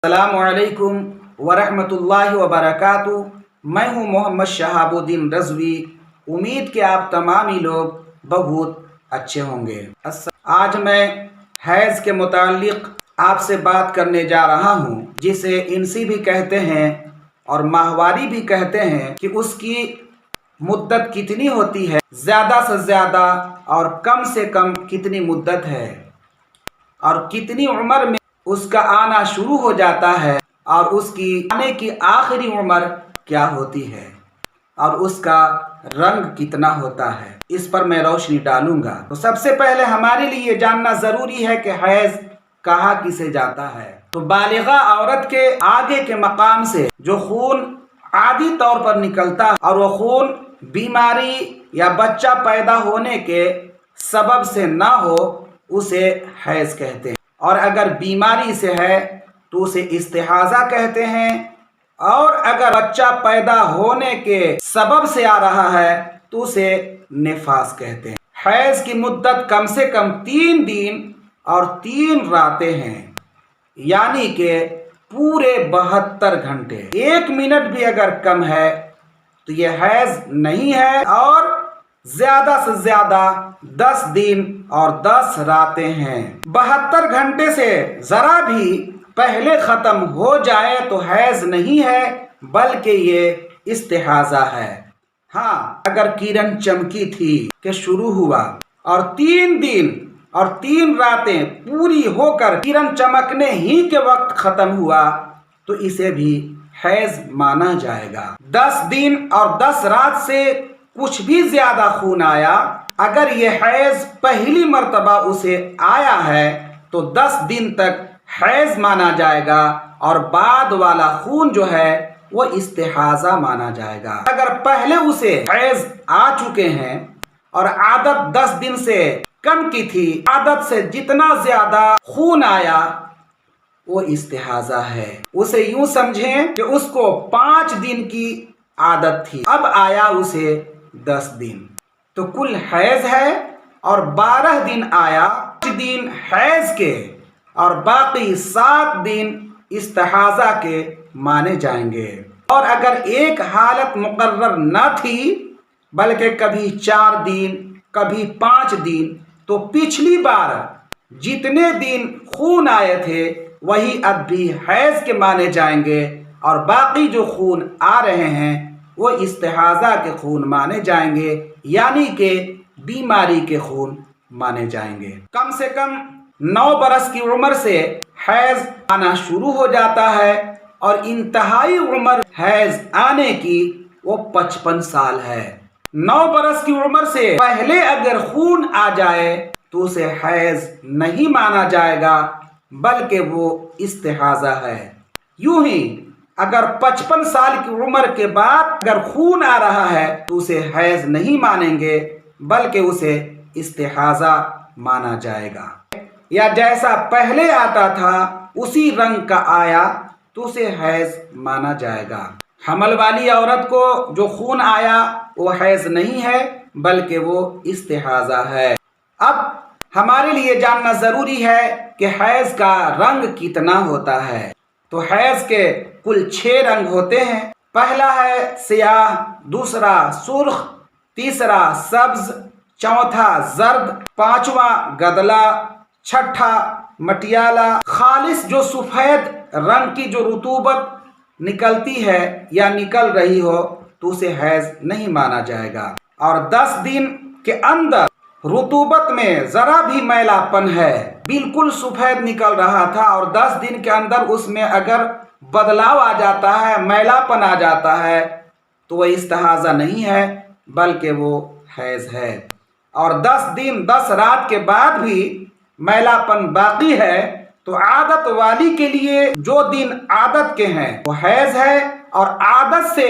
अस्सलामु अलैकुम वरहमतुल्लाहि वबरकातुहू। मैं हूँ मोहम्मद शहाबुद्दीन रज़वी। उम्मीद कि आप तमामी लोग बहुत अच्छे होंगे। आज मैं हैज़ के मुतालिक आपसे बात करने जा रहा हूँ, जिसे इंसी भी कहते हैं और माहवारी भी कहते हैं, कि उसकी मुद्दत कितनी होती है, ज़्यादा से ज़्यादा और कम से कम कितनी मुद्दत है, और कितनी उम्र में उसका आना शुरू हो जाता है, और उसकी आने की आखिरी उम्र क्या होती है, और उसका रंग कितना होता है। इस पर मैं रोशनी डालूंगा। तो सबसे पहले हमारे लिए जानना ज़रूरी है कि हैज़ कहा किसे जाता है। तो बालिगा औरत के आगे के मकाम से जो खून आदि तौर पर निकलता है, और वो खून बीमारी या बच्चा पैदा होने के सबब से ना हो, उसे हैज़ कहते हैं। और अगर बीमारी से है तो उसे इस्तिहाज़ा कहते हैं, और अगर बच्चा पैदा होने के सबब से आ रहा है तो उसे निफास कहते हैं। हैज़ की मुद्दत कम से कम 3 दिन और 3 रातें हैं, यानी कि पूरे 72 घंटे। 1 मिनट भी अगर कम है तो यह हैज़ नहीं है, और ज़्यादा से ज़्यादा 10 दिन और 10 रातें हैं। 72 घंटे से ज़रा भी पहले ख़त्म हो जाए तो हैज़ नहीं है, बल्कि ये इस्तिहाज़ा है। हाँ, अगर किरण चमकी थी कि शुरू हुआ और 3 दिन और 3 रातें पूरी होकर किरण चमकने ही के वक्त ख़त्म हुआ, तो इसे भी हैज़ माना जाएगा। 10 दिन और 10 रात से कुछ भी ज़्यादा खून आया, अगर ये हैज़ पहली मर्तबा उसे आया है तो 10 दिन तक हैज़ माना जाएगा, और बाद वाला खून जो है वो इस्तिहाज़ा माना जाएगा। अगर पहले उसे हैज़ आ चुके हैं और आदत 10 दिन से कम की थी, आदत से जितना ज़्यादा खून आया वो इस्तिहाज़ा है। उसे यूं समझें कि उसको 5 दिन की आदत थी, अब आया उसे 10 दिन, तो कुल हैज़ है। और 12 दिन आया, 5 दिन हैज़ के और बाकी 7 दिन इस्तिहाज़ा के माने जाएंगे। और अगर एक हालत मुकर्रर न थी, बल्कि कभी 4 दिन कभी 5 दिन, तो पिछली बार जितने दिन खून आए थे वही अब भी हैज़ के माने जाएंगे, और बाकी जो खून आ रहे हैं वो इस्तिहाज़ा के खून माने जाएंगे, यानी कि बीमारी के खून माने जाएंगे। कम से कम 9 बरस की उम्र से हैज़ आना शुरू हो जाता है, और इंतहाई उम्र हैज़ आने की वो 55 साल है। 9 बरस की उम्र से पहले अगर खून आ जाए तो उसे हैज़ नहीं माना जाएगा, बल्कि वो इस्तिहाज़ा है। यूं ही अगर 55 साल की उम्र के बाद अगर खून आ रहा है तो उसे हैज़ नहीं मानेंगे, बल्कि उसे इस्तिहाज़ा माना जाएगा। या जैसा पहले आता था उसी रंग का आया तो उसे हैज़ माना जाएगा। हमल वाली औरत को जो खून आया वो हैज़ नहीं है, बल्कि वो इस्तिहाज़ा है। अब हमारे लिए जानना ज़रूरी है कि हैज़ का रंग कितना होता है। तो हैज़ के कुल 6 रंग होते हैं। पहला है सियाह, दूसरा सुर्ख, तीसरा सब्ज, चौथा जर्द, 5वां गदला, छठा मटियाला। खालिस जो सफ़ेद रंग की जो रुतूबत निकलती है या निकल रही हो तो उसे हैज़ नहीं माना जाएगा। और 10 दिन के अंदर रुतूबत में ज़रा भी मैलापन है, बिल्कुल सफ़ेद निकल रहा था, और 10 दिन के अंदर उसमें अगर बदलाव आ जाता है, मैलापन आ जाता है, तो वह इस्तिहाज़ा नहीं है, बल्कि वो हैज़ है। और 10 दिन 10 रात के बाद भी मैलापन बाकी है, तो आदत वाली के लिए जो दिन आदत के हैं वो हैज़ है, और आदत से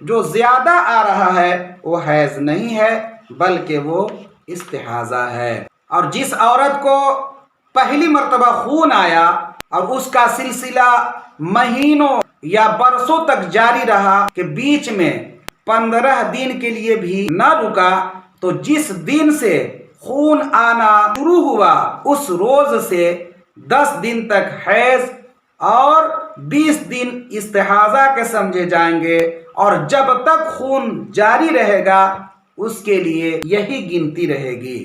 जो ज़्यादा आ रहा है वो हैज़ नहीं है, बल्कि वो इस्तिहाज़ा है। और जिस औरत को पहली मर्तबा खून आया और उसका सिलसिला महीनों या बरसों तक जारी रहा, कि बीच में 15 दिन के लिए भी न रुका, तो जिस दिन से खून आना शुरू हुआ उस रोज से 10 दिन तक हैज़ اور 20 دن استحاضہ کے سمجھے جائیں گے، اور جب تک خون جاری رہے گا اس کے لیے یہی گنتی رہے گی۔